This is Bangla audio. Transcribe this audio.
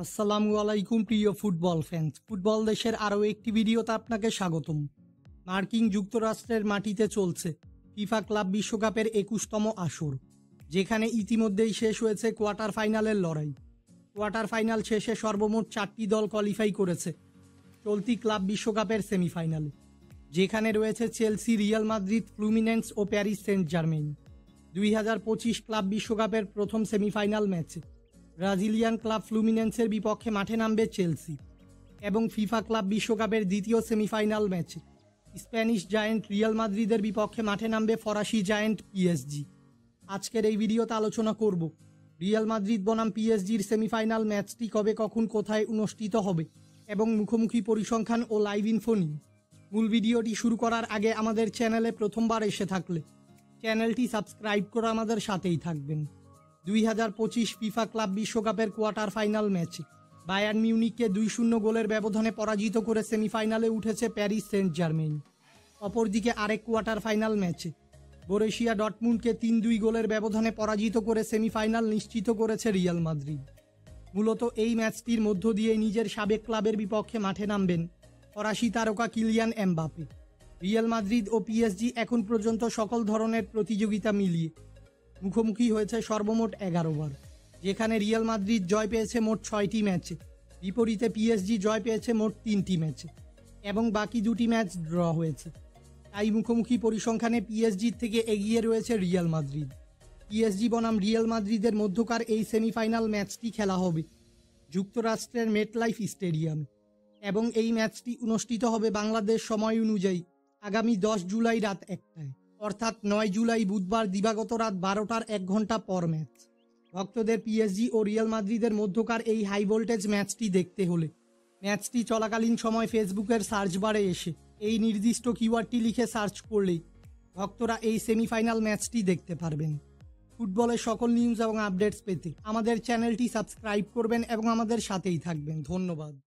আসসালামু আলাইকুম প্রিয় ফুটবল ফ্যান্স। ফুটবল দেশের আরও একটি ভিডিওতে আপনাকে স্বাগতম। মার্কিন যুক্তরাষ্ট্রের মাটিতে চলছে ফিফা ক্লাব বিশ্বকাপের 21তম আসর, যেখানে ইতিমধ্যেই শেষ হয়েছে কোয়ার্টার ফাইনালের লড়াই। কোয়ার্টার ফাইনাল শেষে সর্বমোট 4টি দল কোয়ালিফাই করেছে চলতি ক্লাব বিশ্বকাপের সেমিফাইনালে, যেখানে রয়েছে চেলসি, রিয়াল মাদ্রিদ, ফ্লুমিনেন্স ও প্যারিস সেন্ট জার্মেইন। 2025 ক্লাব বিশ্বকাপের প্রথম সেমিফাইনাল ম্যাচে ব্রাজিলিয়ান ক্লাব ফ্লুমিনেন্সের বিপক্ষে মাঠে নামবে চেলসি, এবং ফিফা ক্লাব বিশ্বকাপের দ্বিতীয় সেমিফাইনাল ম্যাচে স্প্যানিশ জায়ান্ট রিয়াল মাদ্রিদের বিপক্ষে মাঠে নামবে ফরাসি জায়ান্ট পিএসজি। আজকের এই ভিডিওতে আলোচনা করব রিয়াল মাদ্রিদ বনাম পিএসজির সেমিফাইনাল ম্যাচটি কবে, কখন, কোথায় অনুষ্ঠিত হবে এবং মুখোমুখি পরিসংখ্যান ও লাইভ ইনফো নিয়ে। মূল ভিডিওটি শুরু করার আগে আমাদের চ্যানেলে প্রথমবার এসে থাকলে চ্যানেলটি সাবস্ক্রাইব করে আমাদের সাথেই থাকবেন। 2025 ফিফা ক্লাব বিশ্বকাপের কোয়ার্টার ফাইনাল ম্যাচে বায়ার্ন মিউনিখকে 2-0 গোলের ব্যবধানে পরাজিত করে সেমিফাইনালে উঠেছে প্যারিস সেন্ট জার্মেইন। অপরদিকে আরেক কোয়ার্টার ফাইনাল ম্যাচে বরুসিয়া ডর্টমুন্ডকে 3-2 গোলের ব্যবধানে পরাজিত করে সেমিফাইনাল নিশ্চিত করেছে রিয়াল মাদ্রিদ। মূলত এই ম্যাচটির মধ্য দিয়ে নিজের সাবেক ক্লাবের বিপক্ষে মাঠে নামবেন ফরাসি তারকা কিলিয়ান এমবাপে। রিয়াল মাদ্রিদ ও পিএসজি এখন পর্যন্ত সকল ধরনের প্রতিযোগিতা মিলিয়ে মুখোমুখি হয়েছে সর্বমোট 11 বার, যেখানে রিয়াল মাদ্রিদ জয় পেয়েছে মোট 6টি ম্যাচে, বিপরীতে পিএসজি জয় পেয়েছে মোট 3টি ম্যাচে এবং বাকি 2টি ম্যাচ ড্র হয়েছে। তাই মুখোমুখি পরিসংখ্যানে পিএসজির থেকে এগিয়ে রয়েছে রিয়াল মাদ্রিদ। পিএসজি বনাম রিয়াল মাদ্রিদের মধ্যকার এই সেমিফাইনাল ম্যাচটি খেলা হবে যুক্তরাষ্ট্রের মেটলাইফ স্টেডিয়ামে, এবং এই ম্যাচটি অনুষ্ঠিত হবে বাংলাদেশ সময় অনুযায়ী আগামী 10 জুলাই রাত 1টায়, অর্থাৎ 9 জুলাই বুধবার দিবাগত রাত 12টার 1 ঘন্টা পর ম্যাচ। ভক্তদের পিএসজি ও রিয়াল মাদ্রিদের মধ্যকার এই হাই ভোল্টেজ ম্যাচটি দেখতে হলে ম্যাচটি চলাকালীন সময় ফেসবুকের সার্চ বারে এসে এই নির্দিষ্ট কিওয়ার্ডটি লিখে সার্চ করলেই ভক্তরা এই সেমিফাইনাল ম্যাচটি দেখতে পারবেন। ফুটবলের সকল নিউজ এবং আপডেটস পেতে আমাদের চ্যানেলটি সাবস্ক্রাইব করবেন এবং আমাদের সাথেই থাকবেন। ধন্যবাদ।